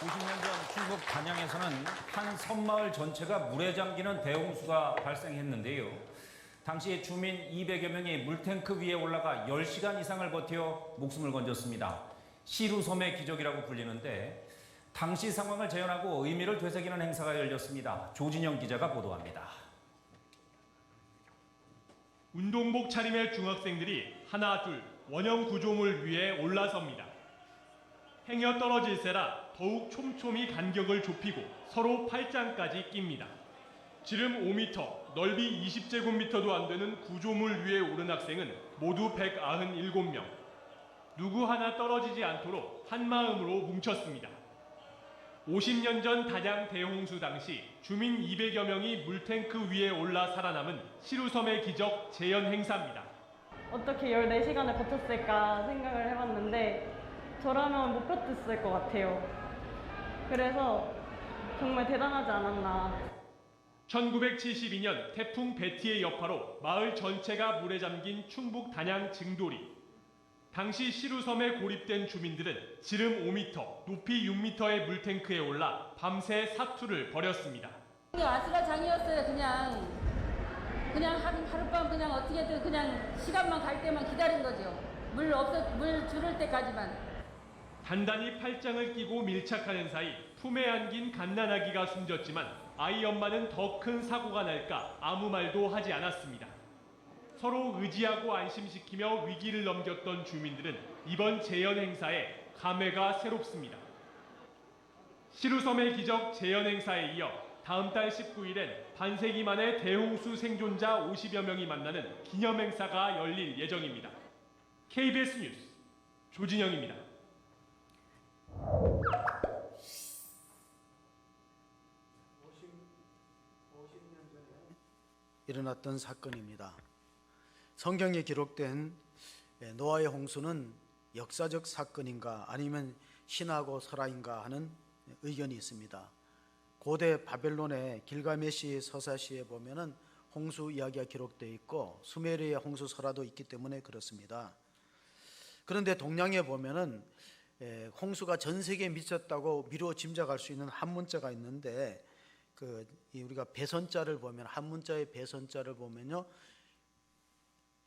50년 전 충북 단양에서는 한 섬마을 전체가 물에 잠기는 대홍수가 발생했는데요. 당시 주민 200여 명이 물탱크 위에 올라가 10시간 이상을 버텨 목숨을 건졌습니다. 시루섬의 기적이라고 불리는데 당시 상황을 재현하고 의미를 되새기는 행사가 열렸습니다. 조진영 기자가 보도합니다. 운동복 차림의 중학생들이 하나 둘 원형 구조물 위에 올라섭니다. 행여 떨어질세라 더욱 촘촘히 간격을 좁히고 서로 팔짱까지 낍니다. 지름 5m, 넓이 20제곱미터도 안 되는 구조물 위에 오른 학생은 모두 197명. 누구 하나 떨어지지 않도록 한마음으로 뭉쳤습니다. 50년 전 단양 대홍수 당시 주민 200여 명이 물탱크 위에 올라 살아남은 시루섬의 기적 재현 행사입니다. 어떻게 14시간을 버텼을까 생각을 해봤는데 저라면 못 버텼을 것 같아요. 그래서 정말 대단하지 않았나. 1972년 태풍 베티의 여파로 마을 전체가 물에 잠긴 충북 단양 증돌이. 당시 시루섬에 고립된 주민들은 지름 5m, 높이 6m의 물탱크에 올라 밤새 사투를 벌였습니다. 아수라장이었어요. 그냥 하룻밤 그냥 어떻게든 그냥 시간만 갈 때만 기다린 거죠. 물 줄을 때까지만. 단단히 팔짱을 끼고 밀착하는 사이 품에 안긴 갓난아기가 숨졌지만 아이 엄마는 더 큰 사고가 날까 아무 말도 하지 않았습니다. 서로 의지하고 안심시키며 위기를 넘겼던 주민들은 이번 재현 행사에 감회가 새롭습니다. 시루섬의 기적 재현 행사에 이어 다음 달 19일엔 반세기 만에 대홍수 생존자 50여 명이 만나는 기념 행사가 열릴 예정입니다. KBS 뉴스 조진영입니다. 일어났던 사건입니다. 성경에 기록된 노아의 홍수는 역사적 사건인가 아니면 신하고 설화인가 하는 의견이 있습니다. 고대 바벨론의 길가메시 서사시에 보면은 홍수 이야기가 기록되어 있고 수메르의 홍수 설화도 있기 때문에 그렇습니다. 그런데 동양에 보면은 홍수가 전 세계에 미쳤다고 미루어 짐작할 수 있는 한 문자가 있는데 우리가 배선자를 보면 한 문자의 배선자를 보면요,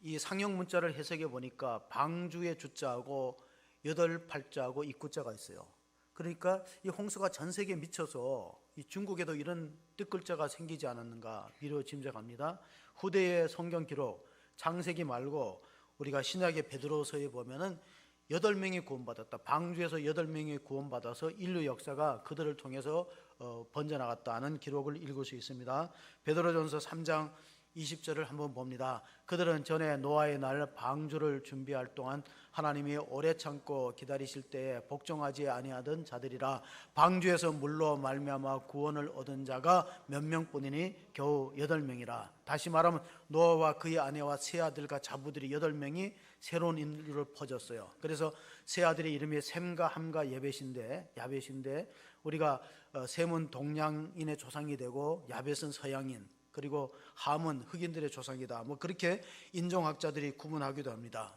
이 상형 문자를 해석해 보니까 방주의 주자하고 여덟 팔자하고 입구자가 있어요. 그러니까 이 홍수가 전 세계에 미쳐서 이 중국에도 이런 뜻글자가 생기지 않았는가 미루어 짐작합니다. 후대의 성경 기록 창세기 말고 우리가 신약의 베드로서에 보면은 8명이 구원받았다. 방주에서 8명이 구원받아서 인류 역사가 그들을 통해서 번져나갔다는 기록을 읽을 수 있습니다. 베드로전서 3장 20절을 한번 봅니다. 그들은 전에 노아의 날 방주를 준비할 동안 하나님이 오래 참고 기다리실 때에 복종하지 아니하던 자들이라. 방주에서 물로 말미암아 구원을 얻은 자가 몇 명뿐이니 겨우 8명이라. 다시 말하면 노아와 그의 아내와 세 아들과 자부들이 8명이 새로운 인류를 퍼졌어요. 그래서 세 아들의 이름이 셈과 함과 야벳인데 우리가 셈은 동양인의 조상이 되고 야벳은 서양인, 그리고 함은 흑인들의 조상이다. 그렇게 인종학자들이 구분하기도 합니다.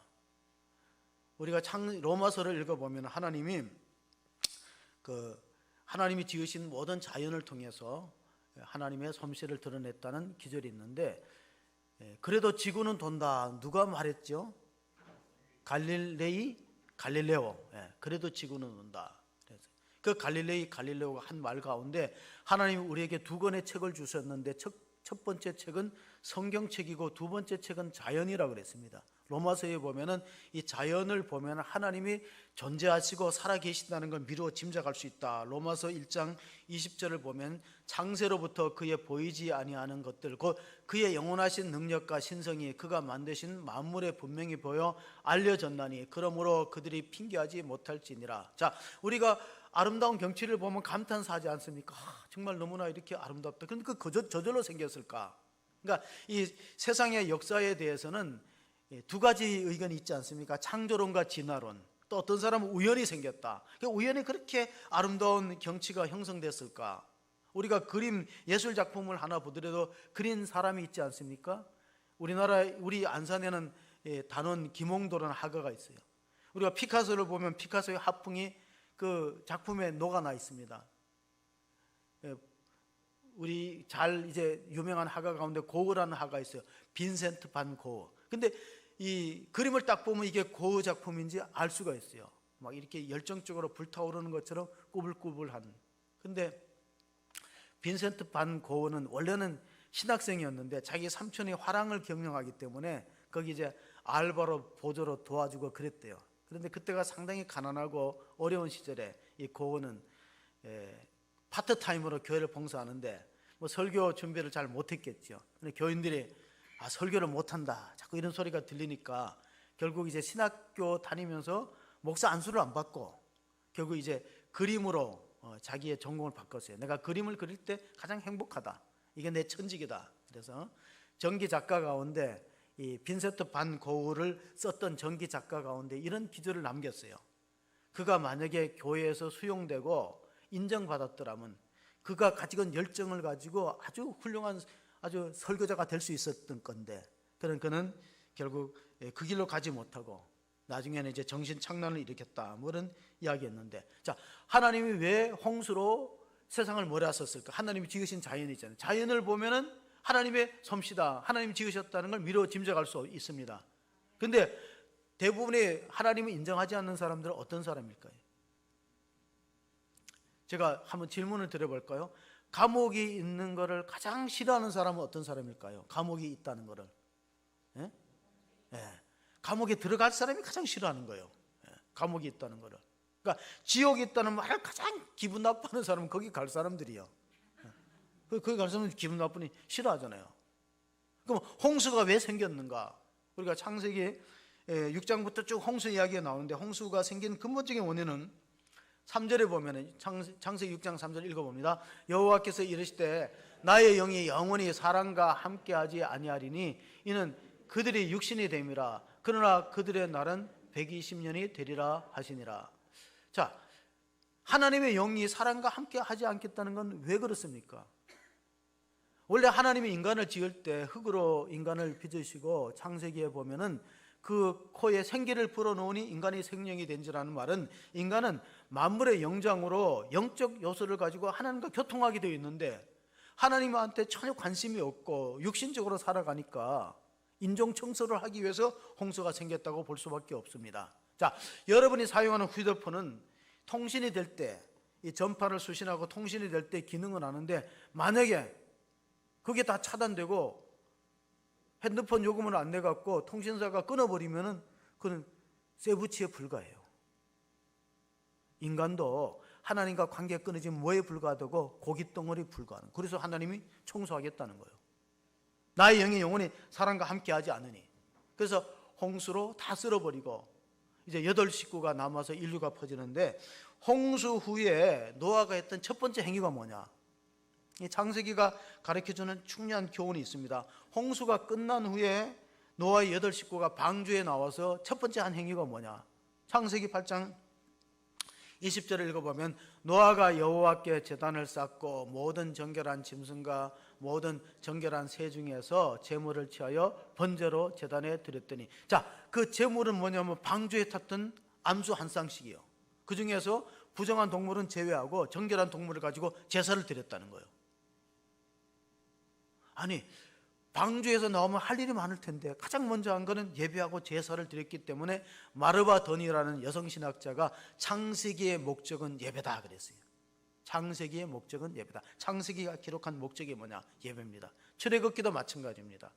우리가 로마서를 읽어보면 하나님이 지으신 모든 자연을 통해서 하나님의 솜씨를 드러냈다는 기절이 있는데, 그래도 지구는 돈다. 누가 말했죠? 갈릴레오. 그래도 지구는 돈다. 그 갈릴레오가 한 말 가운데 하나님이 우리에게 두 권의 책을 주셨는데 첫 번째 책은 성경책이고 두 번째 책은 자연이라고 그랬습니다. 로마서에 보면은 이 자연을 보면 하나님이 존재하시고 살아계신다는 걸 미루어 짐작할 수 있다. 로마서 1장 20절을 보면 창세로부터 그의 보이지 아니하는 것들 곧 그의 영원하신 능력과 신성이 그가 만드신 만물에 분명히 보여 알려졌나니 그러므로 그들이 핑계하지 못할지니라. 자, 우리가 아름다운 경치를 보면 감탄사하지 않습니까? 정말 너무나 이렇게 아름답다. 그런데 저절로 생겼을까? 그러니까 이 세상의 역사에 대해서는 두 가지 의견이 있지 않습니까? 창조론과 진화론. 또 어떤 사람은 우연히 생겼다. 우연히 그렇게 아름다운 경치가 형성됐을까? 우리가 그림 예술 작품을 하나 보더라도 그린 사람이 있지 않습니까? 우리 안산에는 단원 김홍도라는 화가가 있어요. 우리가 피카소를 보면 피카소의 화풍이 그 작품에 녹아나 있습니다. 우리 잘 이제 유명한 화가 가운데 고흐라는 화가 있어요. 빈센트 반 고흐. 근데 이 그림을 딱 보면 이게 고흐 작품인지 알 수가 있어요. 막 이렇게 열정적으로 불타오르는 것처럼 꾸불꾸불한. 근데 빈센트 반 고흐는 원래는 신학생이었는데 자기 삼촌이 화랑을 경영하기 때문에 거기 이제 알바로 보조로 도와주고 그랬대요. 그런데 그때가 상당히 가난하고 어려운 시절에 이 고흐는 파트타임으로 교회를 봉사하는데 뭐 설교 준비를 잘 못했겠죠. 근데 교인들이 설교를 못한다 자꾸 이런 소리가 들리니까 결국 이제 신학교 다니면서 목사 안수를 안 받고 결국 이제 그림으로 자기의 전공을 바꿨어요. 내가 그림을 그릴 때 가장 행복하다. 이게 내 천직이다. 그래서 전기 작가 가운데 이 빈센트 반 고흐를 썼던 전기 작가 가운데 이런 기조를 남겼어요. 그가 만약에 교회에서 수용되고 인정받았더라면 그가 가지고 있는 열정을 가지고 아주 훌륭한 아주 설교자가 될 수 있었던 건데 그는 결국 그 길로 가지 못하고 나중에는 이제 정신착란을 일으켰다 뭐 그런 이야기였는데, 자, 하나님이 왜 홍수로 세상을 몰아섰을까? 하나님이 지으신 자연이잖아요. 자연을 보면은 하나님의 솜씨다, 하나님이 지으셨다는 걸 미루어 짐작할 수 있습니다. 근데 대부분의 하나님을 인정하지 않는 사람들은 어떤 사람일까요? 제가 한번 질문을 드려볼까요? 감옥이 있는 것을 가장 싫어하는 사람은 어떤 사람일까요? 감옥이 있다는 것을. 예? 예. 감옥에 들어갈 사람이 가장 싫어하는 거예요. 예. 감옥이 있다는 것을. 그러니까 지옥이 있다는 말을 가장 기분 나빠하는 사람은 거기 갈 사람들이요. 예. 거기 갈 사람은 기분 나쁘니 싫어하잖아요. 그럼 홍수가 왜 생겼는가? 우리가 창세기 6장부터 쭉 홍수 이야기가 나오는데 홍수가 생긴 근본적인 원인은 3절에 보면 창세기 6장 3절 읽어봅니다. 여호와께서 이르시되 나의 영이 영원히 사람과 함께하지 아니하리니 이는 그들이 육신이 됨이라. 그러나 그들의 날은 120년이 되리라 하시니라. 자, 하나님의 영이 사람과 함께하지 않겠다는 건 왜 그렇습니까? 원래 하나님이 인간을 지을 때 흙으로 인간을 빚으시고 창세기에 보면은 그 코에 생기를 불어넣으니 인간이 생명이 된지라는 말은 인간은 만물의 영장으로 영적 요소를 가지고 하나님과 교통하게 되어 있는데 하나님한테 전혀 관심이 없고 육신적으로 살아가니까 인종 청소를 하기 위해서 홍수가 생겼다고 볼 수밖에 없습니다. 자, 여러분이 사용하는 휴대폰은 통신이 될 때 이 전파를 수신하고 통신이 될 때 기능은 하는데 만약에 그게 다 차단되고 핸드폰 요금을 안 내갖고 통신사가 끊어버리면은 그는 쇠붙이에 불과해요. 인간도 하나님과 관계 끊어지면 뭐에 불과하다고? 고깃덩어리 불과하는. 그래서 하나님이 청소하겠다는 거예요. 나의 영이 영원히 사람과 함께하지 않으니. 그래서 홍수로 다 쓸어버리고 이제 8식구가 남아서 인류가 퍼지는데 홍수 후에 노아가 했던 첫 번째 행위가 뭐냐? 이 창세기가 가르쳐주는 중요한 교훈이 있습니다. 홍수가 끝난 후에 노아의 8식구가 방주에 나와서 첫 번째 한 행위가 뭐냐? 창세기 8장 20절을 읽어보면 노아가 여호와께 제단을 쌓고 모든 정결한 짐승과 모든 정결한 새 중에서 제물을 취하여 번제로 제단에 드렸더니, 자, 그 제물은 뭐냐면 방주에 탔던 암수 한 쌍씩이요. 그 중에서 부정한 동물은 제외하고 정결한 동물을 가지고 제사를 드렸다는 거예요. 아니, 방주에서 나오면 할 일이 많을 텐데 가장 먼저 한 거는 예배하고 제사를 드렸기 때문에 마르바 더니라는 여성신학자가 창세기의 목적은 예배다 그랬어요. 창세기의 목적은 예배다. 창세기가 기록한 목적이 뭐냐? 예배입니다. 출애굽기도 마찬가지입니다.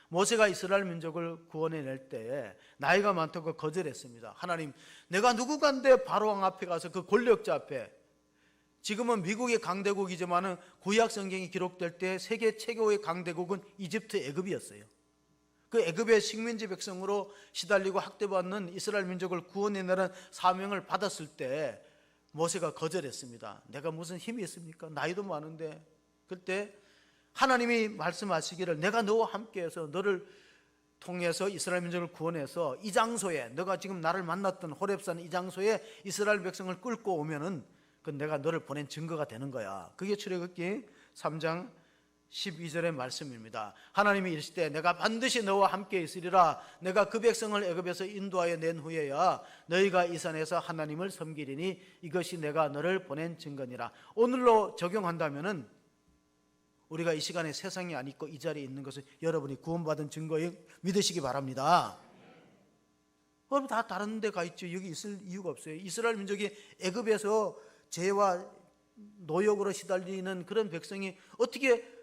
모세가 이스라엘 민족을 구원해낼 때에 나이가 많다고 거절했습니다. 하나님, 내가 누구간데 바로왕 앞에 가서 그 권력자 앞에, 지금은 미국의 강대국이지만은 구약 성경이 기록될 때 세계 최고의 강대국은 이집트, 애굽이었어요. 그 애굽의 식민지 백성으로 시달리고 학대받는 이스라엘 민족을 구원해내는 사명을 받았을 때 모세가 거절했습니다. 내가 무슨 힘이 있습니까? 나이도 많은데. 그때 하나님이 말씀하시기를 내가 너와 함께해서 너를 통해서 이스라엘 민족을 구원해서 이 장소에, 너가 지금 나를 만났던 호렙산 이 장소에 이스라엘 백성을 끌고 오면은 그 내가 너를 보낸 증거가 되는 거야. 그게 출애굽기 3장 12절의 말씀입니다. 하나님이 이르실 때 내가 반드시 너와 함께 있으리라. 내가 그 백성을 애굽에서 인도하여 낸 후에야 너희가 이 산에서 하나님을 섬기리니 이것이 내가 너를 보낸 증거니라. 오늘로 적용한다면은 우리가 이 시간에 세상에 안 있고 이 자리에 있는 것을 여러분이 구원받은 증거에 믿으시기 바랍니다. 여러분 다 다른 데 가 있죠. 여기 있을 이유가 없어요. 이스라엘 민족이 애굽에서 죄와 노역으로 시달리는 그런 백성이 어떻게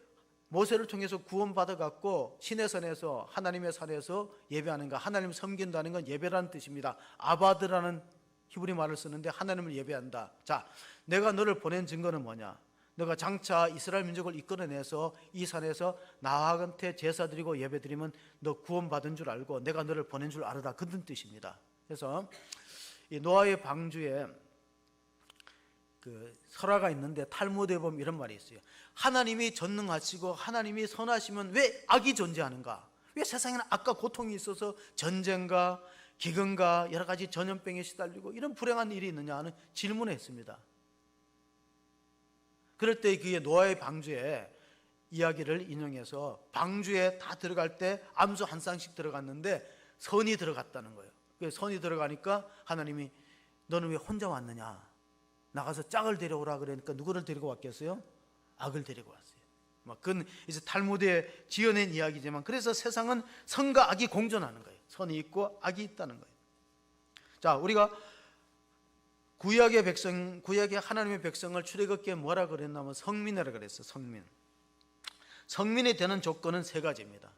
모세를 통해서 구원받아 갖고 시내산에서 하나님의 산에서 예배하는가? 하나님을 섬긴다는 건 예배라는 뜻입니다. 아바드라는 히브리 말을 쓰는데 하나님을 예배한다. 자, 내가 너를 보낸 증거는 뭐냐? 너가 장차 이스라엘 민족을 이끌어내서 이 산에서 나한테 제사 드리고 예배 드리면 너 구원받은 줄 알고 내가 너를 보낸 줄 알으라. 그런 뜻입니다. 그래서 이 노아의 방주에 그 설화가 있는데 탈무드에 보면 이런 말이 있어요. 하나님이 전능하시고 하나님이 선하시면 왜 악이 존재하는가? 왜 세상에는 악과 고통이 있어서 전쟁과 기근과 여러 가지 전염병에 시달리고 이런 불행한 일이 있느냐 하는 질문을 했습니다. 그럴 때 그게 노아의 방주에 이야기를 인용해서 방주에 다 들어갈 때 암소 한 쌍씩 들어갔는데 선이 들어갔다는 거예요. 그 선이 들어가니까 하나님이 너는 왜 혼자 왔느냐? 나가서 짝을 데려오라 그러니까 누구를 데리고 왔겠어요? 악을 데리고 왔어요. 그건 이제 탈무드에 지어낸 이야기지만 그래서 세상은 선과 악이 공존하는 거예요. 선이 있고 악이 있다는 거예요. 자, 우리가 구약의 하나님의 백성을 출애굽기에 뭐라 그랬냐면 성민이라 그랬어요. 성민. 성민이 되는 조건은 세 가지입니다.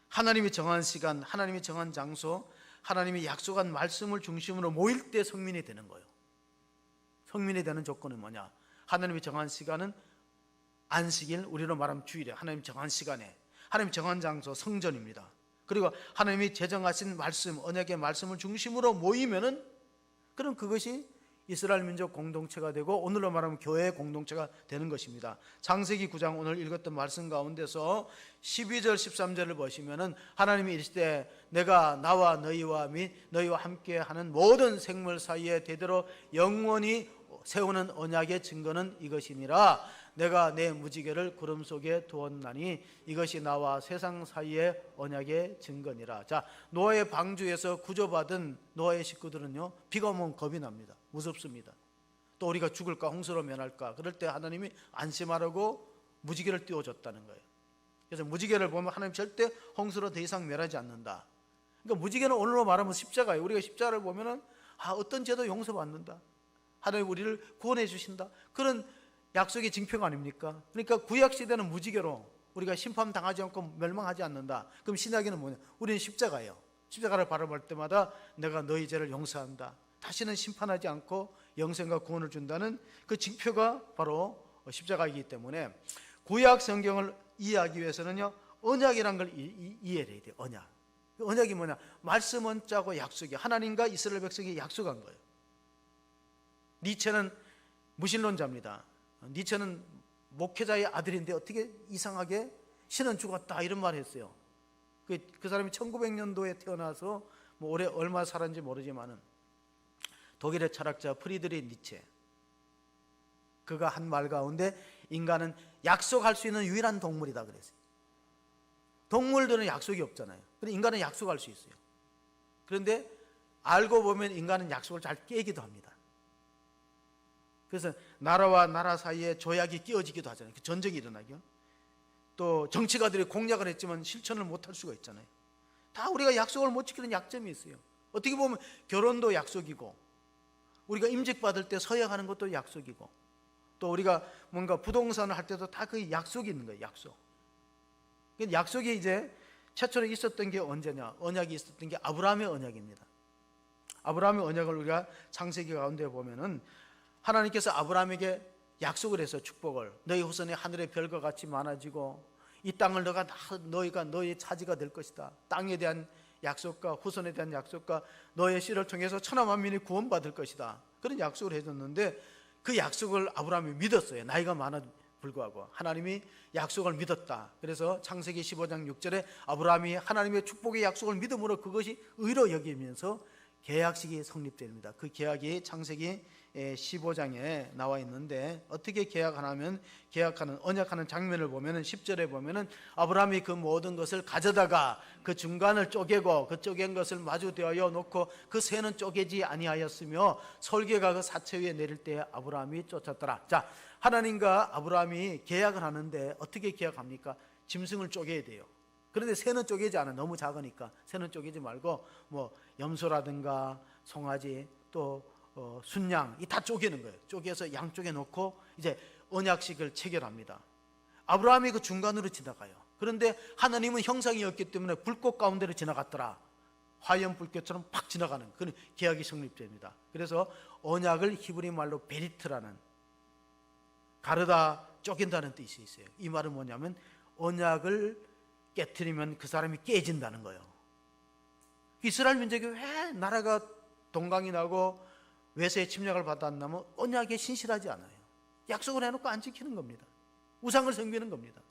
하나님이 정한 시간, 하나님이 정한 장소, 하나님이 약속한 말씀을 중심으로 모일 때 성민이 되는 거예요. 성민이 되는 조건은 뭐냐? 하나님이 정한 시간은 안식일, 우리로 말하면 주일에 하나님이 정한 시간에, 하나님이 정한 장소, 성전입니다. 그리고 하나님이 제정하신 말씀, 언약의 말씀을 중심으로 모이면은 그럼 그것이 이스라엘 민족 공동체가 되고 오늘로 말하면 교회의 공동체가 되는 것입니다. 창세기 9장 오늘 읽었던 말씀 가운데서 12절 13절을 보시면은 하나님이 이르시되 내가 나와 너희와 및 너희와 함께 하는 모든 생물 사이에 대대로 영원히 세우는 언약의 증거는 이것이니라. 내가 내 무지개를 구름 속에 두었나니 이것이 나와 세상 사이의 언약의 증거니라. 자, 노아의 방주에서 구조받은 노아의 식구들은요, 비가 오면 겁이 납니다. 무섭습니다. 또 우리가 죽을까 홍수로 면할까 그럴 때 하나님이 안심하라고 무지개를 띄워줬다는 거예요. 그래서 무지개를 보면 하나님 절대 홍수로 더 이상 멸하지 않는다. 그러니까 무지개는 오늘로 말하면 십자가예요. 우리가 십자가를 보면은 어떤 죄도 용서받는다. 하나님 우리를 구원해 주신다. 그런 약속의 징표가 아닙니까? 그러니까 구약 시대는 무지개로 우리가 심판당하지 않고 멸망하지 않는다. 그럼 신약에는 뭐냐? 우리는 십자가예요. 십자가를 바라볼 때마다 내가 너희 죄를 용서한다. 다시는 심판하지 않고 영생과 구원을 준다는 그 징표가 바로 십자가이기 때문에 구약 성경을 이해하기 위해서는요, 언약이라는 걸 이해해야 돼요. 언약. 언약이 뭐냐? 말씀 원자고 약속이 하나님과 이스라엘 백성이 약속한 거예요. 니체는 무신론자입니다. 니체는 목회자의 아들인데 어떻게 이상하게 신은 죽었다 이런 말을 했어요. 그 사람이 1900년도에 태어나서 뭐 올해 얼마 살았는지 모르지만은 독일의 철학자 프리드리히 니체, 그가 한 말 가운데 인간은 약속할 수 있는 유일한 동물이다 그랬어요. 동물들은 약속이 없잖아요. 근데 인간은 약속할 수 있어요. 그런데 알고 보면 인간은 약속을 잘 깨기도 합니다. 그래서 나라와 나라 사이에 조약이 끼어지기도 하잖아요. 전쟁이 일어나죠. 또 정치가들이 공약을 했지만 실천을 못할 수가 있잖아요. 다 우리가 약속을 못 지키는 약점이 있어요. 어떻게 보면 결혼도 약속이고, 우리가 임직받을 때 서약하는 것도 약속이고, 또 우리가 뭔가 부동산을 할 때도 다 그 약속이 있는 거예요. 약속. 약속이 이제 최초로 있었던 게 언제냐? 언약이 있었던 게 아브라함의 언약입니다. 아브라함의 언약을 우리가 창세기 가운데 보면은 하나님께서 아브라함에게 약속을 해서 축복을, 너희 후손이 하늘의 별과 같이 많아지고 이 땅을 너희가 너희의 차지가 될 것이다. 땅에 대한 약속과 후손에 대한 약속과 너의 씨를 통해서 천하 만민이 구원받을 것이다. 그런 약속을 해줬는데 그 약속을 아브라함이 믿었어요. 나이가 많아 불구하고 하나님이 약속을 믿었다. 그래서 창세기 15장 6절에 아브라함이 하나님의 축복의 약속을 믿음으로 그것이 의로 여기면서 계약식이 성립됩니다. 그 계약이 창세기 15장에 나와 있는데 어떻게 계약하냐면 계약하는 언약하는 장면을 보면은 10절에 보면은 아브라함이 그 모든 것을 가져다가 그 중간을 쪼개고 그 쪼갠 것을 마주 대하여 놓고 그 새는 쪼개지 아니하였으며 설계가 그 사체 위에 내릴 때 아브라함이 쫓았더라. 자, 하나님과 아브라함이 계약을 하는데 어떻게 계약합니까? 짐승을 쪼개야 돼요. 그런데 새는 쪼개지 않아. 너무 작으니까 새는 쪼개지 말고 뭐 염소라든가 송아지 또 순양 이 다 쪼개는 거예요. 쪼개서 양쪽에 놓고 이제 언약식을 체결합니다. 아브라함이 그 중간으로 지나가요. 그런데 하나님은 형상이었기 때문에 불꽃 가운데로 지나갔더라. 화염 불꽃처럼 팍 지나가는 그런 계약이 성립됩니다. 그래서 언약을 히브리 말로 베리트라는 가르다 쪼갠다는 뜻이 있어요. 이 말은 뭐냐면 언약을 깨트리면 그 사람이 깨진다는 거예요. 이스라엘 민족이 왜 나라가 동강이 나고 외세의 침략을 받았냐면 언약에 신실하지 않아요. 약속을 해놓고 안 지키는 겁니다. 우상을 섬기는 겁니다.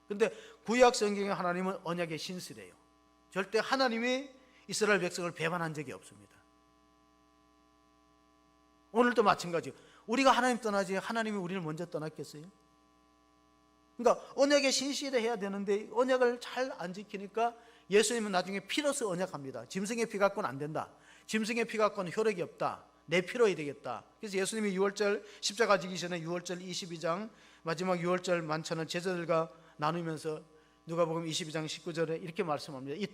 그런데 구약 성경에 하나님은 언약에 신실해요. 절대 하나님이 이스라엘 백성을 배반한 적이 없습니다. 오늘도 마찬가지예요. 우리가 하나님 떠나지 하나님이 우리를 먼저 떠났겠어요? 그러니까 언약에 신실해야 되는데 언약을 잘 안 지키니까 예수님은 나중에 피로서 언약합니다. 짐승의 피 갖고는 안 된다. 짐승의 피 갖고는 효력이 없다. 내 피로 해야 되겠다. 그래서 예수님이 6월절 십자가 지기 전에 6월절 22장 마지막 6월절 만찬을 제자들과 나누면서 누가복음 22장 19절에 이렇게 말씀합니다. 이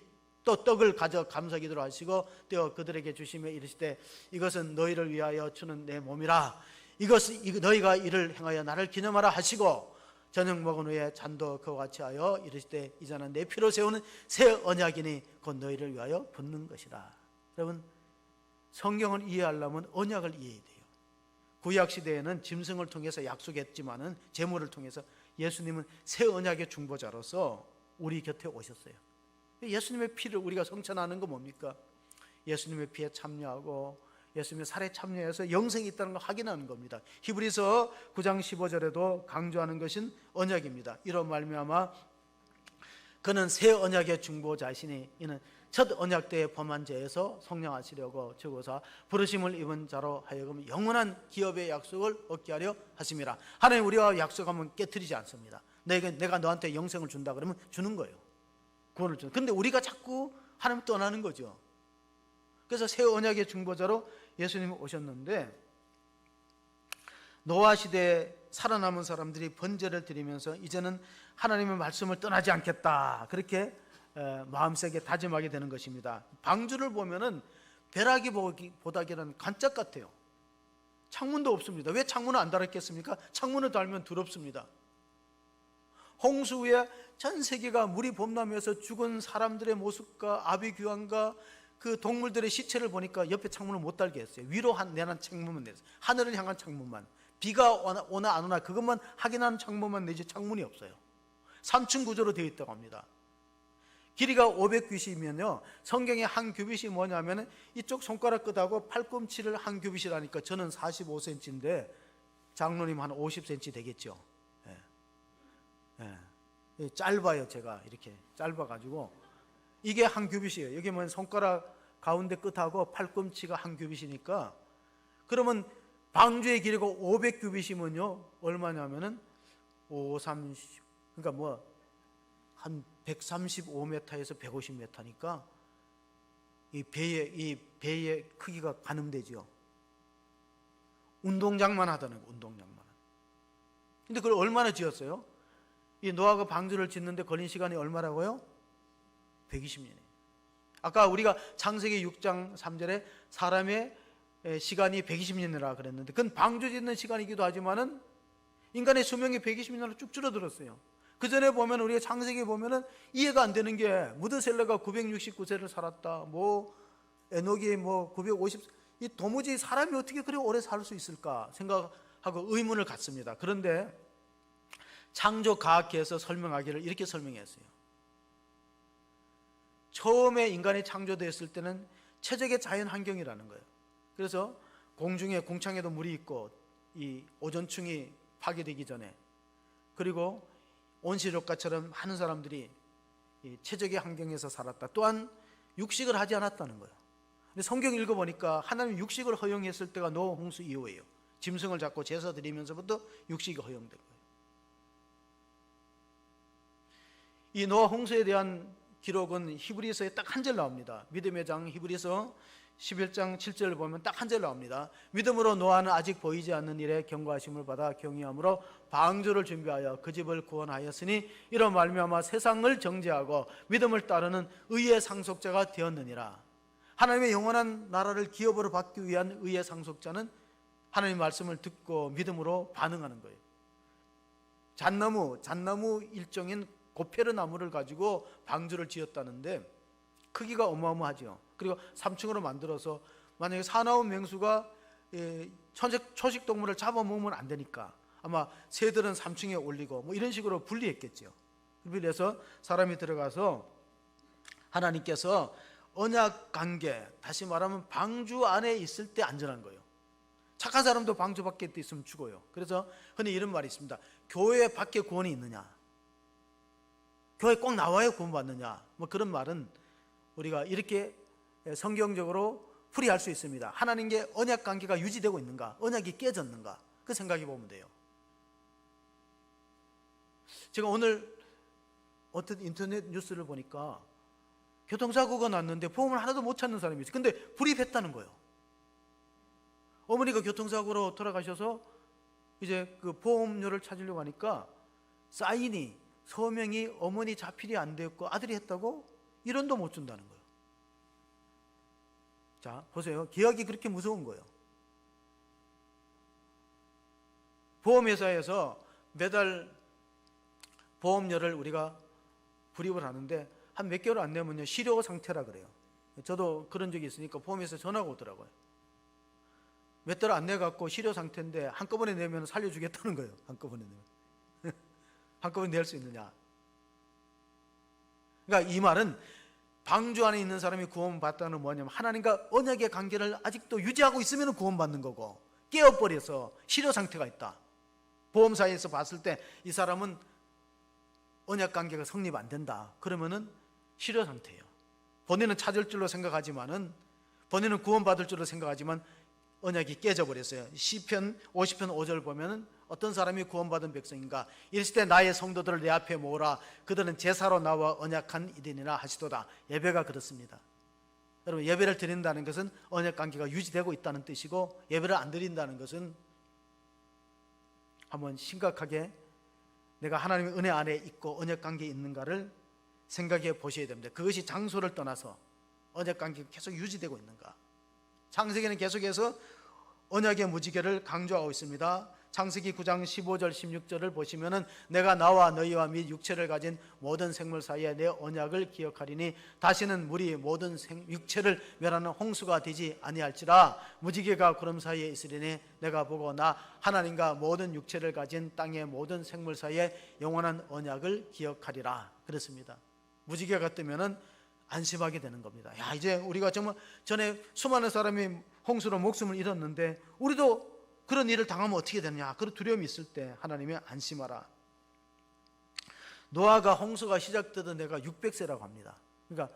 또 떡을 가져 감사기도를 하시고 떼어 그들에게 주시며 이르시되 이것은 너희를 위하여 주는 내 몸이라. 너희가 이를 행하여 나를 기념하라 하시고 저녁 먹은 후에 잔도 그와 같이 하여 이르시되 이제는 내 피로 세우는 새 언약이니 곧 너희를 위하여 붓는 것이라. 여러분, 성경을 이해하려면 언약을 이해해야 돼요. 구약 시대에는 짐승을 통해서 약속했지만은 제물을 통해서 예수님은 새 언약의 중보자로서 우리 곁에 오셨어요. 예수님의 피를 우리가 성천하는 거 뭡니까? 예수님의 피에 참여하고 예수님의 살에 참여해서 영생이 있다는 걸 확인하는 겁니다. 히브리서 9장 15절에도 강조하는 것은 언약입니다. 이런 말미암아 그는 새 언약의 중보자시니 이는 첫 언약 때의 범한 죄에서 속량하시려고 주고사 부르심을 입은 자로 하여금 영원한 기업의 약속을 얻게 하려 하심이라. 하나님 우리와 약속하면 깨트리지 않습니다. 내가 너한테 영생을 준다 그러면 주는 거예요. 구원을 주는. 근데 우리가 자꾸 하나님 떠나는 거죠. 그래서 새 언약의 중보자로 예수님이 오셨는데 노아 시대에 살아남은 사람들이 번제를 드리면서 이제는 하나님의 말씀을 떠나지 않겠다 그렇게 마음속에 다짐하게 되는 것입니다. 방주를 보면은 벼락이 보다기는 관짝 같아요. 창문도 없습니다. 왜 창문을 안 달았겠습니까? 창문을 달면 더럽습니다. 홍수 후에 전 세계가 물이 범람해서 죽은 사람들의 모습과 아비규환과 그 동물들의 시체를 보니까 옆에 창문을 못 달게 했어요. 위로 내는 창문만 냈어요. 하늘을 향한 창문만. 비가 오나 안 오나 그것만 확인하는 창문만 내지 창문이 없어요. 3층 구조로 되어 있다고 합니다. 길이가 500규빗이면요 성경의 한 규빗이 뭐냐면 이쪽 손가락 끝하고 팔꿈치를 한 규빗이라니까 저는 45cm인데 장로님 한 50cm 되겠죠. 짧아요. 제가 이렇게 짧아가지고 이게 한 규빗이에요. 여기 뭐 손가락 가운데 끝하고 팔꿈치가 한 규빗이니까 그러면 방주의 길이가 500규빗이면요 얼마냐면은 530 그러니까 뭐 한 135m에서 150m니까 이 배의 크기가 가늠되죠. 운동장만 하다는 거, 운동장만. 근데 그걸 얼마나 지었어요? 이 노아가 방주를 짓는데 걸린 시간이 얼마라고요? 120년이에요. 아까 우리가 창세기 6장 3절에 사람의 시간이 120년이라 그랬는데 그건 방주 짓는 시간이기도 하지만은 인간의 수명이 120년으로 쭉 줄어들었어요. 그 전에 보면 우리가 창세기 보면은 이해가 안 되는 게 무드셀라가 969세를 살았다. 뭐 에녹이 뭐 950. 이 도무지 사람이 어떻게 그렇게 오래 살 수 있을까 생각하고 의문을 갖습니다. 그런데 창조과학계에서 설명하기를 이렇게 설명했어요. 처음에 인간이 창조되었을 때는 최적의 자연 환경이라는 거예요. 그래서 공중에 공창에도 물이 있고 이 오존층이 파괴되기 전에 그리고 온실효과처럼 많은 사람들이 이 최적의 환경에서 살았다. 또한 육식을 하지 않았다는 거예요. 근데 성경 읽어보니까 하나님 육식을 허용했을 때가 노아 홍수 이후예요. 짐승을 잡고 제사 드리면서부터 육식이 허용된 거예요. 이 노아 홍수에 대한 기록은 히브리서에 딱 한 절 나옵니다. 믿음의 장 히브리서 11장 7절을 보면 딱 한 절 나옵니다. 믿음으로 노아는 아직 보이지 않는 일에 경고하심을 받아 경외함으로 방주를 준비하여 그 집을 구원하였으니 이로 말미암아 세상을 정죄하고 믿음을 따르는 의의 상속자가 되었느니라. 하나님의 영원한 나라를 기업으로 받기 위한 의의 상속자는 하나님의 말씀을 듣고 믿음으로 반응하는 거예요. 잣나무 일종인 고페르 나무를 가지고 방주를 지었다는데 크기가 어마어마하죠. 그리고 3층으로 만들어서 만약에 사나운 맹수가 초식 동물을 잡아먹으면 안 되니까 아마 새들은 3층에 올리고 뭐 이런 식으로 분리했겠죠. 그래서 사람이 들어가서 하나님께서 언약 관계, 다시 말하면 방주 안에 있을 때 안전한 거예요. 착한 사람도 방주 밖에 있으면 죽어요. 그래서 흔히 이런 말이 있습니다. 교회 밖에 구원이 있느냐? 교회 꼭 나와야 구원받느냐? 뭐 그런 말은 우리가 이렇게 성경적으로 풀이할 수 있습니다. 하나님께 언약 관계가 유지되고 있는가? 언약이 깨졌는가? 그 생각해 보면 돼요. 제가 오늘 어떤 인터넷 뉴스를 보니까 교통사고가 났는데 보험을 하나도 못 찾는 사람이 있어요. 근데 불입했다는 거예요. 어머니가 교통사고로 돌아가셔서 이제 그 보험료를 찾으려고 하니까 사인이 서명이 어머니 자필이 안 되었고 아들이 했다고 1원도 못 준다는 거예요. 자, 보세요. 계약이 그렇게 무서운 거예요. 보험회사에서 매달 보험료를 우리가 불입을 하는데 한 몇 개월 안 내면요 실효 상태라 그래요. 저도 그런 적이 있으니까 보험회사 전화가 오더라고요. 몇 달 안 내갖고 실효 상태인데 한꺼번에 내면 살려주겠다는 거예요. 한꺼번에 내면. 한꺼번에 낼 수 있느냐. 그러니까 이 말은 방주 안에 있는 사람이 구원받다는 뭐냐면 하나님과 언약의 관계를 아직도 유지하고 있으면 구원받는 거고 깨어버려서 실효 상태가 있다. 보험사에서 봤을 때 이 사람은 언약 관계가 성립 안 된다. 그러면은 실효 상태예요. 본인은 찾을 줄로 생각하지만은 본인은 구원받을 줄로 생각하지만 언약이 깨져버렸어요. 시편 50편 5절 보면은 어떤 사람이 구원받은 백성인가? 이랬을 때 나의 성도들을 내 앞에 모으라. 그들은 제사로 나와 언약한 이들이라 하시도다. 예배가 그렇습니다. 여러분 예배를 드린다는 것은 언약 관계가 유지되고 있다는 뜻이고 예배를 안 드린다는 것은 한번 심각하게 내가 하나님의 은혜 안에 있고 언약 관계에 있는가를 생각해 보셔야 됩니다. 그것이 장소를 떠나서 언약 관계가 계속 유지되고 있는가. 창세기는 계속해서 언약의 무지개를 강조하고 있습니다. 창세기 9장 15절 16절을 보시면은 내가 나와 너희와 및 육체를 가진 모든 생물 사이에 내 언약을 기억하리니 다시는 물이 모든 육체를 멸하는 홍수가 되지 아니할지라. 무지개가 구름 사이에 있으리니 내가 보고 나 하나님과 모든 육체를 가진 땅의 모든 생물 사이에 영원한 언약을 기억하리라. 그렇습니다. 무지개가 뜨면은 안심하게 되는 겁니다. 야, 이제 우리가 정말 전에 수많은 사람이 홍수로 목숨을 잃었는데 우리도 그런 일을 당하면 어떻게 되느냐. 그런 두려움이 있을 때 하나님이 안심하라. 노아가 홍수가 시작되던 해가 600세라고 합니다. 그러니까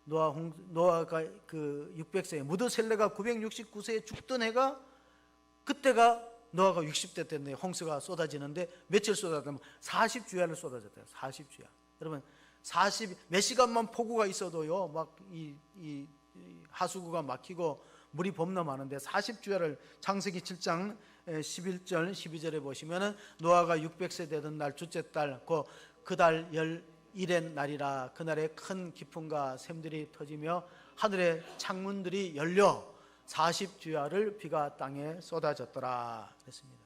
노아가 그 600세에 무드셀레가 969세에 죽던 해가 그때가 노아가 60대 때인데 홍수가 쏟아지는데 며칠 쏟아지면 40주야를 쏟아졌대요. 40주야. 여러분 몇 시간만 폭우가 있어도요 막 이 하수구가 막히고 물이 범람하는데 40주야를 창세기 7장 11절 12절에 보시면은 노아가 600세 되던 날 둘째 달 그 달 11의 날이라. 그날에 큰 기풍과 샘들이 터지며 하늘의 창문들이 열려 40주야를 비가 땅에 쏟아졌더라 그랬습니다.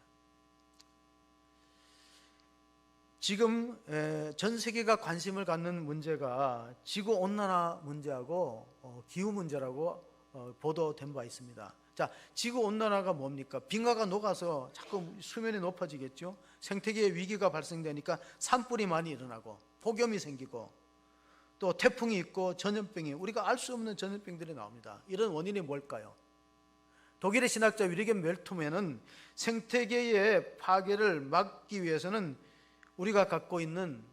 지금 전 세계가 관심을 갖는 문제가 지구온난화 문제하고 기후 문제라고 보도된 바 있습니다. 자, 지구온난화가 뭡니까? 빙하가 녹아서 자꾸 수면이 높아지겠죠. 생태계의 위기가 발생되니까 산불이 많이 일어나고 폭염이 생기고 또 태풍이 있고 전염병이 우리가 알 수 없는 전염병들이 나옵니다. 이런 원인이 뭘까요? 독일의 신학자 위르겐 멜톰에는 생태계의 파괴를 막기 위해서는 우리가 갖고 있는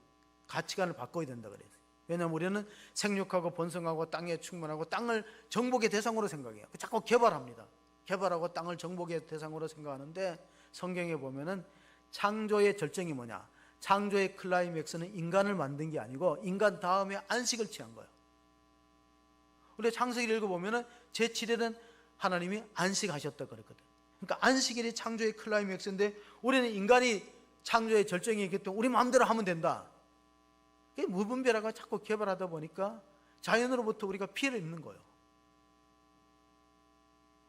가치관을 바꿔야 된다 그래요. 왜냐하면 우리는 생육하고 번성하고 땅에 충만하고 땅을 정복의 대상으로 생각해요. 자꾸 개발합니다. 개발하고 땅을 정복의 대상으로 생각하는데 성경에 보면은 창조의 절정이 뭐냐? 창조의 클라이맥스는 인간을 만든 게 아니고 인간 다음에 안식을 취한 거예요. 우리 창세기를 읽어보면은 제7일은 하나님이 안식하셨다 그랬거든. 그러니까 안식일이 창조의 클라이맥스인데 우리는 인간이 창조의 절정이 있기 때문에 우리 마음대로 하면 된다. 무분별하게 자꾸 개발하다 보니까 자연으로부터 우리가 피해를 입는 거예요.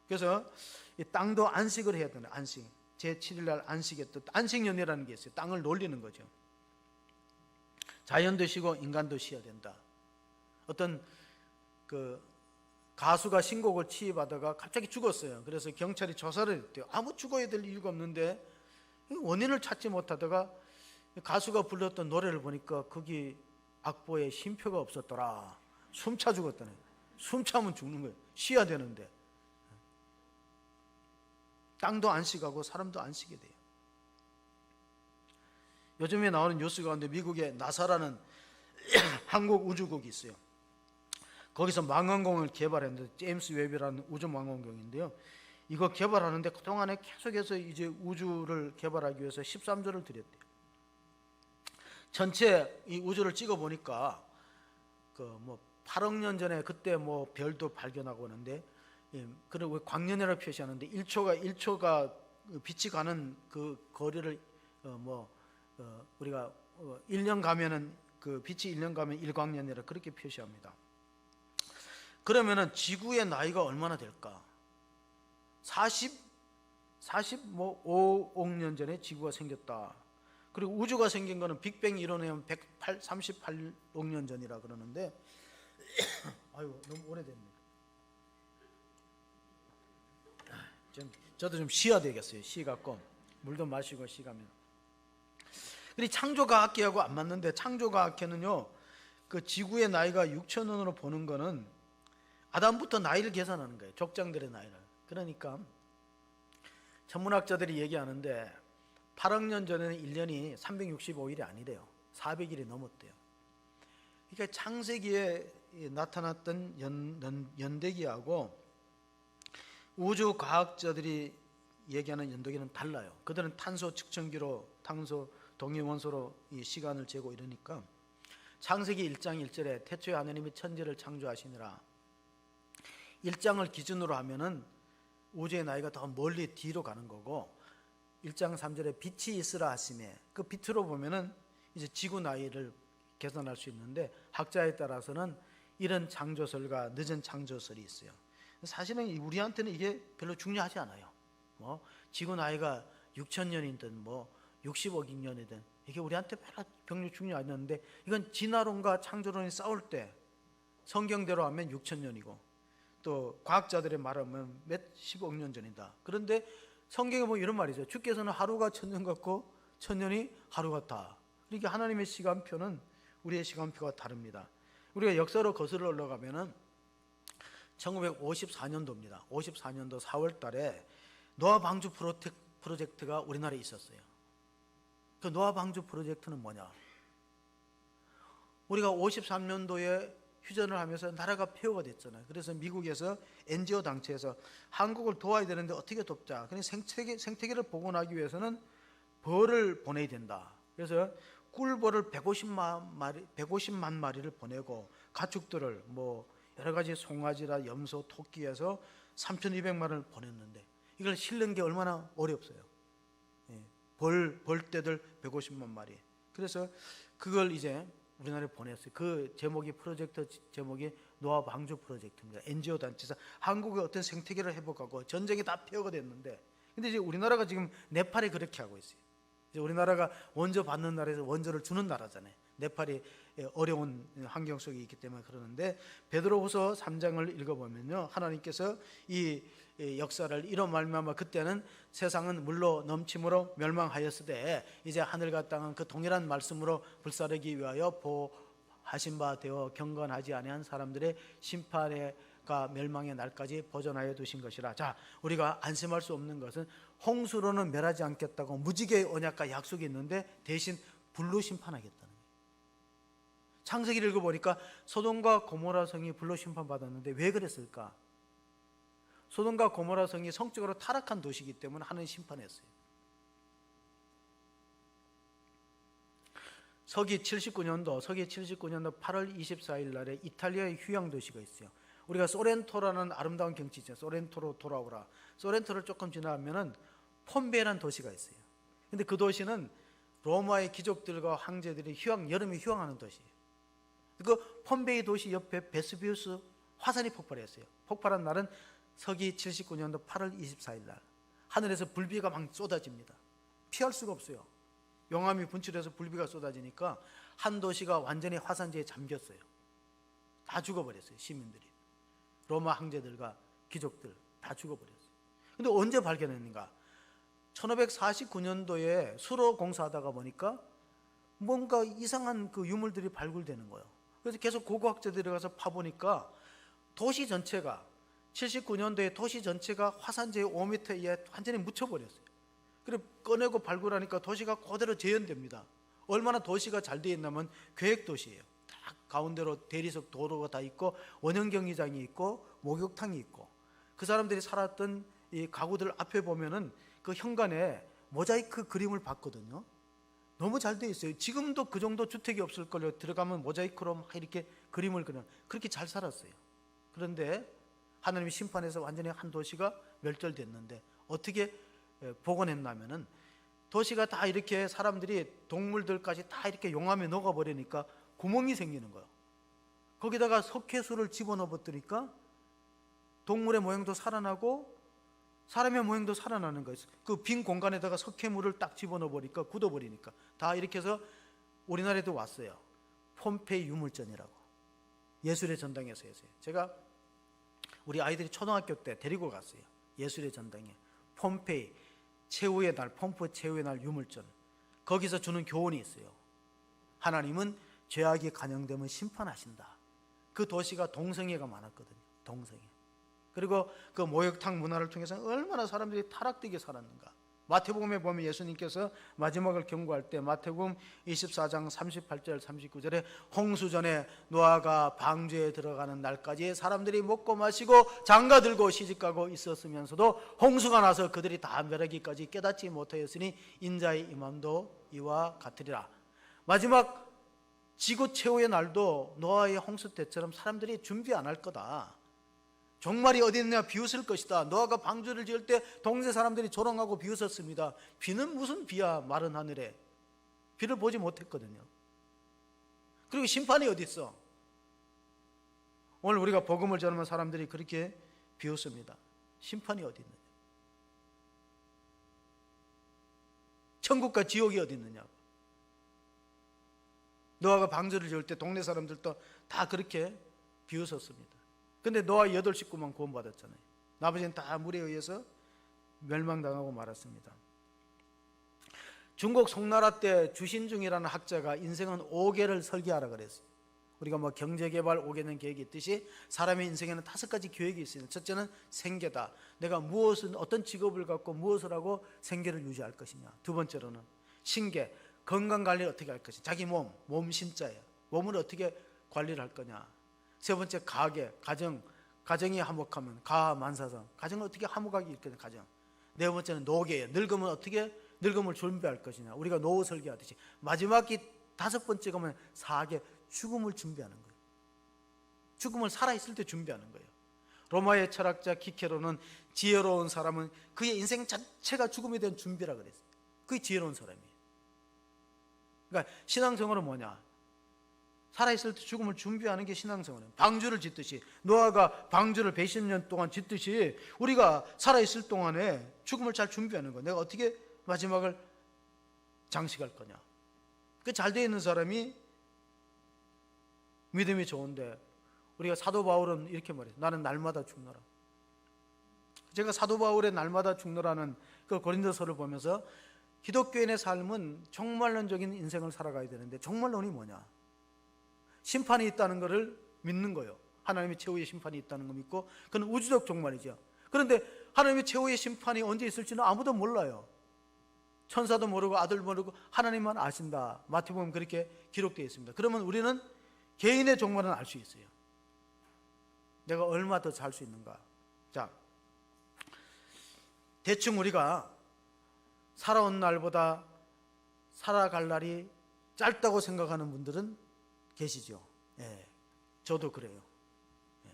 그래서 이 땅도 안식을 해야 되는 안식. 제7일날 안식의 뜻, 안식년이라는 게 있어요. 땅을 놀리는 거죠. 자연도 쉬고 인간도 쉬어야 된다. 어떤 그 가수가 신곡을 취입하다가 갑자기 죽었어요. 그래서 경찰이 조사를 했대요. 아무 죽어야 될 이유가 없는데 원인을 찾지 못하다가 가수가 불렀던 노래를 보니까 거기 악보에 쉼표가 없었더라. 숨차 죽었다네. 숨차면 죽는 거예요. 쉬어야 되는데. 땅도 안식하고 사람도 안식이 돼요. 요즘에 나오는 뉴스 가운데 미국의 나사라는 한국 우주국이 있어요. 거기서 망원경을 개발했는데 제임스 웹이라는 우주 망원경인데요. 이거 개발하는데 그동안에 계속해서 이제 우주를 개발하기 위해서 13조를 들였대요. 전체 이 우주를 찍어 보니까 그 8억 년 전에 그때 별도 발견하고 오는데 그리고 광년이라고 표시하는데 1초가 빛이 가는 그 거리를 우리가 1년 가면은 그 빛이 1년 가면 1광년이라 그렇게 표시합니다. 그러면은 지구의 나이가 얼마나 될까? 45억 년 전에 지구가 생겼다. 그리고 우주가 생긴 거는 빅뱅 이론에 138억 년 전이라 그러는데 아유 너무 오래됐네. 저도 좀 쉬어야 되겠어요. 쉬 갖고 물도 마시고 쉬 가면. 그리고 창조과학계하고 안 맞는데 창조과학계는요 그 지구의 나이가 6,000년으로 보는 거는 아담부터 나이를 계산하는 거예요. 족장들의 나이를. 그러니까 천문학자들이 얘기하는데 8억 년 전에는 1년이 365일이 아니래요. 400일이 넘었대요. 그러니까 창세기에 나타났던 연대기하고 우주 과학자들이 얘기하는 연대기는 달라요. 그들은 탄소 측정기로 탄소 동위원소로 이 시간을 재고 이러니까 창세기 1장 1절에 태초에 하나님이 천지를 창조하시니라 1장을 기준으로 하면은 우주의 나이가 더 멀리 뒤로 가는 거고 1장 3절에 빛이 있으라 하심에 그 빛으로 보면은 이제 지구 나이를 계산할 수 있는데 학자에 따라서는 이런 창조설과 늦은 창조설이 있어요. 사실은 우리한테는 이게 별로 중요하지 않아요. 지구 나이가 6,000년이든 60억 년이든 이게 우리한테 별로 중요하지 않는데 이건 진화론과 창조론이 싸울 때 성경대로 하면 6,000년이고 또 과학자들의 말하면 몇십억 년 전이다. 그런데 성경에 보면 이런 말이죠. 주께서는 하루가 1,000년 같고 1,000년이 하루 같다. 그러니까 하나님의 시간표는 우리의 시간표가 다릅니다. 우리가 역사로 거슬러 올라가면은 1954년도입니다. 54년도 4월 달에 노아 방주 프로젝트가 우리나라에 있었어요. 그 노아 방주 프로젝트는 뭐냐? 우리가 53년도에 휴전을 하면서 나라가 폐허가 됐잖아요. 그래서 미국에서 NGO 단체에서 한국을 도와야 되는데 어떻게 돕자. 그냥 생태계를 복원하기 위해서는 벌을 보내야 된다. 그래서 꿀벌을 150만 마리를 보내고 가축들을 여러 가지 송아지라 염소, 토끼에서 3,200마리를 보냈는데 이걸 실는 게 얼마나 어렵어요. 벌떼들 150만 마리. 그래서 그걸 이제 우리나라에 보냈어요. 그 제목이 프로젝트 제목이 노아 방주 프로젝트입니다. NGO 단체에서 한국의 어떤 생태계를 회복하고 전쟁이 다 폐허가 됐는데 근데 이제 우리나라가 지금 네팔에 그렇게 하고 있어요. 이제 우리나라가 원조 받는 나라에서 원조를 주는 나라잖아요. 네팔이 어려운 환경 속에 있기 때문에 그러는데 베드로후서 3장을 읽어보면요 하나님께서 이 역사를 이로 말미암아 그때는 세상은 물로 넘침으로 멸망하였으되 이제 하늘과 땅은 그 동일한 말씀으로 불사르기 위하여 보하신 바 되어 경건하지 아니한 사람들의 심판과 멸망의 날까지 보존하여 두신 것이라. 자, 우리가 안심할 수 없는 것은 홍수로는 멸하지 않겠다고 무지개의 언약과 약속이 있는데 대신 불로 심판하겠다는 거예요. 창세기를 읽어보니까 소돔과 고모라 성이 불로 심판받았는데 왜 그랬을까? 소돔과 고모라 성이 성적으로 타락한 도시이기 때문에 하나님 심판했어요. 서기 79년도 8월 24일 날에 이탈리아의 휴양 도시가 있어요. 우리가 소렌토라는 아름다운 경치 있죠. 소렌토로 돌아오라. 소렌토를 조금 지나면은 폼베이라는 도시가 있어요. 근데 그 도시는 로마의 귀족들과 황제들이 여름에 휴양하는 도시예요. 그 폼베이 도시 옆에 베스비우스 화산이 폭발했어요. 폭발한 날은 서기 79년도 8월 24일 날. 하늘에서 불비가 막 쏟아집니다. 피할 수가 없어요. 용암이 분출해서 불비가 쏟아지니까 한 도시가 완전히 화산재에 잠겼어요. 다 죽어버렸어요. 시민들이. 로마 황제들과 귀족들 다 죽어버렸어요. 근데 언제 발견했는가? 1549년도에 수로 공사하다가 보니까 뭔가 이상한 그 유물들이 발굴되는 거예요. 그래서 계속 고고학자들이 가서 파보니까 도시 전체가 79년도에 도시 전체가 화산재의 5m에 완전히 묻혀버렸어요. 그리고 꺼내고 발굴하니까 도시가 그대로 재현됩니다. 얼마나 도시가 잘 되어 있냐면 계획도시예요. 딱 가운데로 대리석 도로가 다 있고 원형 경기장이 있고 목욕탕이 있고 그 사람들이 살았던 이 가구들 앞에 보면은 그 현관에 모자이크 그림을 봤거든요. 너무 잘 되어 있어요. 지금도 그 정도 주택이 없을걸요. 들어가면 모자이크로 막 이렇게 그림을 그려. 그렇게 잘 살았어요. 그런데 하나님이 심판해서 완전히 한 도시가 멸절됐는데 어떻게 복원했냐면은 도시가 다 이렇게 사람들이 동물들까지 다 이렇게 용암에 녹아버리니까 구멍이 생기는 거예요. 거기다가 석회수를 집어넣어버리니까 동물의 모양도 살아나고 사람의 모양도 살아나는 거예요. 그 빈 공간에다가 석회물을 딱 집어넣어버리니까 굳어버리니까 다 이렇게 해서 우리나라에도 왔어요. 폼페이 유물전이라고 예술의 전당에서 했어요. 제가 우리 아이들이 초등학교 때 데리고 갔어요. 예술의 전당에 폼페이 최후의 날, 폼페이 최후의 날 유물전. 거기서 주는 교훈이 있어요. 하나님은 죄악이 간영되면 심판하신다. 그 도시가 동성애가 많았거든요. 동성애. 그리고 그 목욕탕 문화를 통해서 얼마나 사람들이 타락되게 살았는가. 마태복음에 보면 예수님께서 마지막을 경고할 때 마태복음 24장 38절 39절에 홍수전에 노아가 방주에 들어가는 날까지 사람들이 먹고 마시고 장가들고 시집가고 있었으면서도 홍수가 나서 그들이 다 멸하기까지 깨닫지 못하였으니 인자의 임함도 이와 같으리라. 마지막 지구 최후의 날도 노아의 홍수 때처럼 사람들이 준비 안 할 거다. 종말이 어디 있느냐 비웃을 것이다. 노아가 방주를 지을 때 동네 사람들이 조롱하고 비웃었습니다. 비는 무슨 비야 마른 하늘에. 비를 보지 못했거든요. 그리고 심판이 어디 있어? 오늘 우리가 복음을 전하면 사람들이 그렇게 비웃습니다. 심판이 어디 있느냐? 천국과 지옥이 어디 있느냐? 노아가 방주를 지을 때 동네 사람들도 다 그렇게 비웃었습니다. 근데 노아 8식구만 구원받았잖아요. 나머지는 다 물에 의해서 멸망당하고 말았습니다. 중국 송나라 때 주신중이라는 학자가 인생은 5개를 설계하라 그랬어요. 우리가 뭐 경제개발 5개년 계획이 있듯이 사람의 인생에는 5가지 계획이 있어요. 첫째는 생계다. 내가 무엇을 어떤 직업을 갖고 무엇을 하고 생계를 유지할 것이냐. 두 번째로는 신계, 건강관리를 어떻게 할 것이냐. 자기 몸 신자예요. 몸을 어떻게 관리를 할 거냐. 세 번째 가계, 가정이 화목하면 가만사성, 가정을 어떻게 화목하게 이끌 가정. 네 번째는 노계예요. 늙으면 어떻게 늙음을 준비할 것이냐. 우리가 노후 설계하듯이. 마지막이 5번째가 뭐냐. 사계, 죽음을 준비하는 거예요. 죽음을 살아있을 때 준비하는 거예요. 로마의 철학자 키케로는 지혜로운 사람은 그의 인생 자체가 죽음에 대한 준비라 그랬어요. 그게 지혜로운 사람이에요. 그러니까 신앙생활은 뭐냐. 살아있을 때 죽음을 준비하는 게 신앙생활이에요. 방주를 짓듯이 노아가 방주를 120년 동안 짓듯이 우리가 살아있을 동안에 죽음을 잘 준비하는 거예요. 내가 어떻게 마지막을 장식할 거냐. 그 잘 되어 있는 사람이 믿음이 좋은데 우리가 사도 바울은 이렇게 말해요. 나는 날마다 죽노라. 제가 사도 바울의 날마다 죽노라는 그 고린도서를 보면서 기독교인의 삶은 종말론적인 인생을 살아가야 되는데 종말론이 뭐냐. 심판이 있다는 것을 믿는 거예요. 하나님의 최후의 심판이 있다는 거 믿고 그건 우주적 종말이죠. 그런데 하나님의 최후의 심판이 언제 있을지는 아무도 몰라요. 천사도 모르고 아들 모르고 하나님만 아신다. 마태복음 그렇게 기록되어 있습니다. 그러면 우리는 개인의 종말은 알 수 있어요. 내가 얼마 더 살 수 있는가. 자, 대충 우리가 살아온 날보다 살아갈 날이 짧다고 생각하는 분들은 계시죠. 예, 저도 그래요. 예.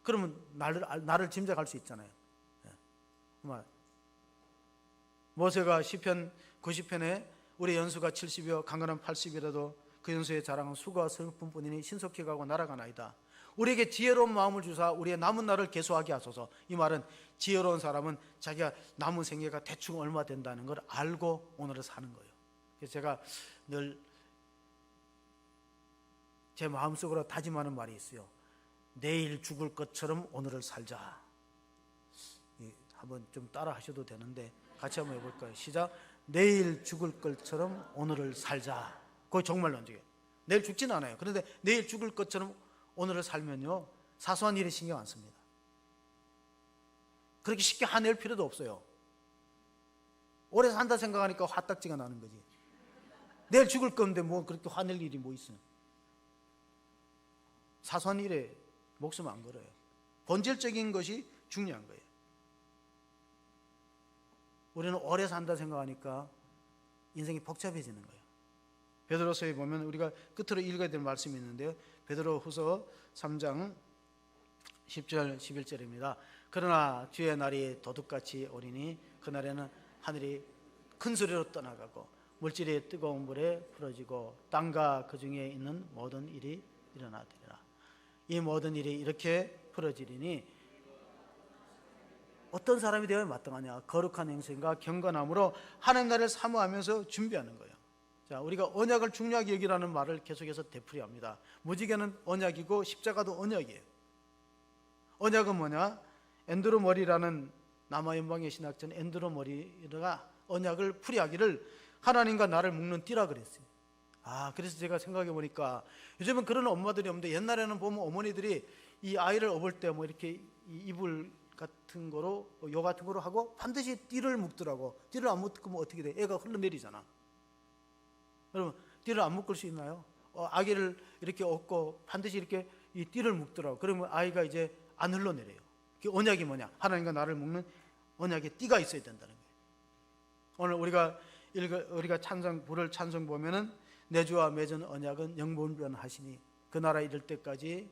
그러면 나를 짐작할 수 있잖아요. 예. 모세가 시편 90편에 우리 연수가 70이요 강건한 80이라도 그 연수의 자랑은 수고와 슬픔뿐이니 신속히 가고 날아가나이다. 우리에게 지혜로운 마음을 주사 우리의 남은 날을 계수하게 하소서. 이 말은 지혜로운 사람은 자기가 남은 생애가 대충 얼마 된다는 걸 알고 오늘을 사는 거예요. 그래서 제가 늘 제 마음속으로 다짐하는 말이 있어요. 내일 죽을 것처럼 오늘을 살자. 한번 좀 따라 하셔도 되는데 같이 한번 해볼까요? 시작. 내일 죽을 것처럼 오늘을 살자. 그거 정말 난중이에요. 내일 죽진 않아요. 그런데 내일 죽을 것처럼 오늘을 살면요, 사소한 일에 신경 안 씁니다. 그렇게 쉽게 화낼 필요도 없어요. 오래 산다 생각하니까 화딱지가 나는 거지. 내일 죽을 건데 뭐 그렇게 화낼 일이 뭐 있어요. 사소한 일에 목숨 안 걸어요. 본질적인 것이 중요한 거예요. 우리는 오래 산다 생각하니까 인생이 복잡해지는 거예요. 베드로서에 보면 우리가 끝으로 읽어야 될 말씀이 있는데요. 베드로후서 3장 10절 11절입니다. 그러나 주의 날이 도둑같이 오리니 그날에는 하늘이 큰 소리로 떠나가고 물질이 뜨거운 불에 풀어지고 땅과 그 중에 있는 모든 일이 일어나리라. 이 모든 일이 이렇게 풀어지리니 어떤 사람이 되어야 마땅하냐? 거룩한 행실과 경건함으로 하나님 나라를 사모하면서 준비하는 거예요. 자, 우리가 언약을 중요하게 여기라는 말을 계속해서 되풀이합니다. 무지개는 언약이고 십자가도 언약이에요. 언약은 뭐냐? 앤드루 머리라는 남아연방의 신학자는 앤드루 머리가 언약을 풀이하기를 하나님과 나를 묶는 띠라 그랬어요. 그래서 제가 생각해 보니까 요즘은 그런 엄마들이 없는데 옛날에는 보면 어머니들이 이 아이를 업을 때 뭐 이렇게 이불 같은 거로 요 같은 거로 하고 반드시 띠를 묶더라고. 띠를 안 묶으면 어떻게 돼? 애가 흘러내리잖아. 여러분, 띠를 안 묶을 수 있나요? 아기를 이렇게 업고 반드시 이렇게 이 띠를 묶더라고. 그러면 아이가 이제 안 흘러내려요. 그 언약이 뭐냐? 하나님과 나를 묶는 언약의 띠가 있어야 된다는 거예요. 오늘 우리가 불을 찬송 보면은 내 주와 맺은 언약은 영분변하시니 그 나라 이를 때까지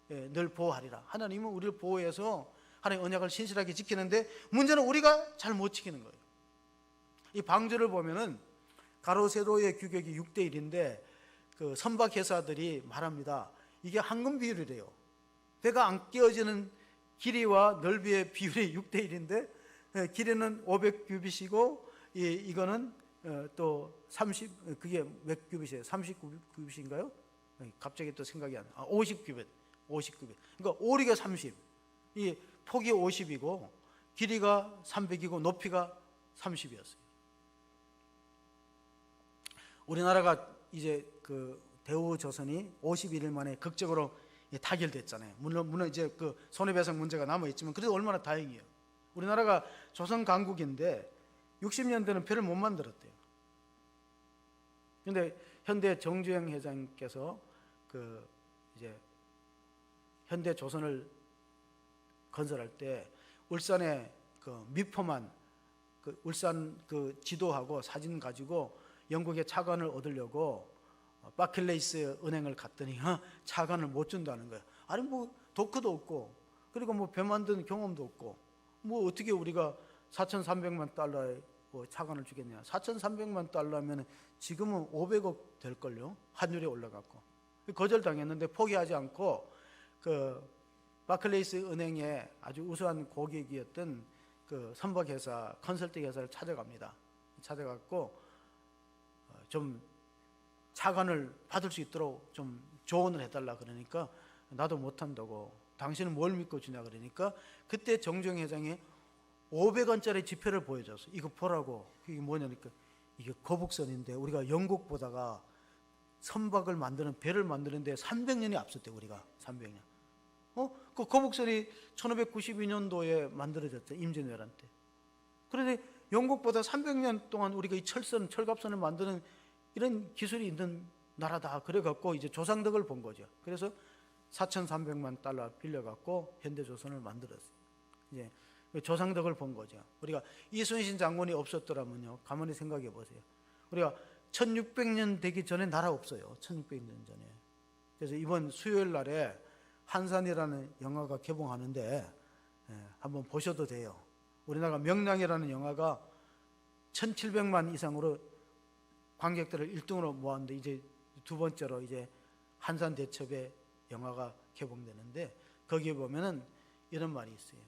늘 보호하리라. 하나님은 우리를 보호해서 하나님 언약을 신실하게 지키는데 문제는 우리가 잘 못 지키는 거예요. 이 방주를 보면은 가로 세로의 규격이 6대 1인데 그 선박회사들이 말합니다. 이게 황금 비율이래요. 배가 안 끼어지는 길이와 넓이의 비율이 6대 1인데 길이는 500규빗이고 이거는 또 30, 그게 몇 규빗이에요? 39규빗인가요? 갑자기 또 생각이 안 나요. 50규빗. 그러니까 오리가 30, 이 폭이 50이고 길이가 300이고 높이가 30이었어요. 우리나라가 이제 그 대우조선이 51일 만에 극적으로 타결됐잖아요. 물론 이제 그 손해배상 문제가 남아 있지만 그래도 얼마나 다행이에요. 우리나라가 조선 강국인데 60년대는 배를 못 만들었대요. 근데 현대 정주영 회장께서 그 이제 현대 조선을 건설할 때 울산에 그 미포만 그 울산 그 지도하고 사진 가지고 영국의 차관을 얻으려고 바클레이스 은행을 갔더니 차관을 못 준다는 거예요. 아니 뭐 도크도 없고 그리고 뭐 배 만든 경험도 없고 뭐 어떻게 우리가 4,300만 달러에 뭐 차관을 주겠냐. 4,300만 달러면 지금은 500억 될걸요. 환율이 올라갔고 거절당했는데 포기하지 않고 그 바클레이스 은행의 아주 우수한 고객이었던 그 선박회사 컨설팅 회사를 찾아갑니다. 찾아갔고 좀 차관을 받을 수 있도록 좀 조언을 해달라 그러니까 나도 못한다고. 당신은 뭘 믿고 주냐 그러니까 그때 정주영 회장이 500원짜리 지폐를 보여줬어. 이거 보라고. 이게 뭐냐니까 이게 거북선인데 우리가 영국보다가 선박을 만드는 배를 만드는데 300년이 앞섰대. 우리가 300년. 그 거북선이 1592년도에 만들어졌대. 임진왜란 때. 그런데 영국보다 300년 동안 우리가 이 철갑선을 만드는 이런 기술이 있는 나라다. 그래갖고 이제 조상덕을 본 거죠. 그래서 4,300만 달러 빌려갖고 현대조선을 만들었어요. 이제 조상덕을 본 거죠. 우리가 이순신 장군이 없었더라면요, 가만히 생각해 보세요. 우리가 1600년 되기 전에 나라 없어요. 1600년 전에. 그래서 이번 수요일 날에 한산이라는 영화가 개봉하는데 한번 보셔도 돼요. 우리나라 명량이라는 영화가 1700만 이상으로 관객들을 1등으로 모았는데 이제 두 번째로 이제 한산대첩의 영화가 개봉되는데 거기에 보면은 이런 말이 있어요.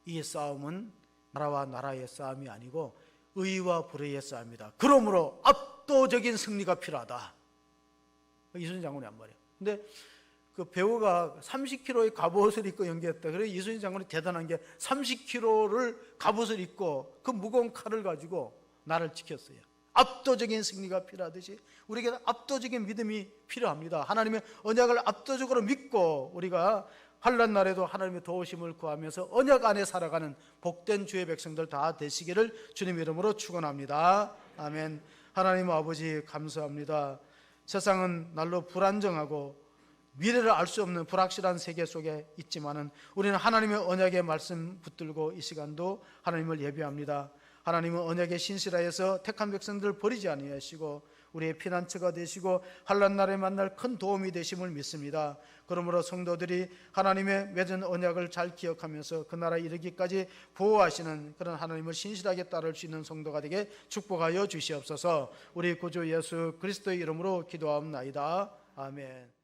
이 싸움은 나라와 나라의 싸움이 아니고 의와 불의의 싸움이다. 그러므로 압도적인 승리가 필요하다. 이순신 장군이 한 말이에요. 근데 그 배우가 30kg의 갑옷을 입고 연기했다. 그래서 이순신 장군이 대단한 게 30kg를 갑옷을 입고 그 무거운 칼을 가지고 나를 지켰어요. 압도적인 승리가 필요하듯이 우리에게 압도적인 믿음이 필요합니다. 하나님의 언약을 압도적으로 믿고 우리가 환난 날에도 하나님의 도우심을 구하면서 언약 안에 살아가는 복된 주의 백성들 다 되시기를 주님 이름으로 축원합니다. 아멘. 하나님 아버지 감사합니다. 세상은 날로 불안정하고 미래를 알 수 없는 불확실한 세계 속에 있지만은 우리는 하나님의 언약의 말씀 붙들고 이 시간도 하나님을 예배합니다. 하나님은 언약의 신실하여서 택한 백성들을 버리지 아니하시고 우리의 피난처가 되시고 환난 날에 만날 큰 도움이 되심을 믿습니다. 그러므로 성도들이 하나님의 맺은 언약을 잘 기억하면서 그 나라에 이르기까지 보호하시는 그런 하나님을 신실하게 따를 수 있는 성도가 되게 축복하여 주시옵소서. 우리 구주 예수 그리스도의 이름으로 기도하옵나이다. 아멘.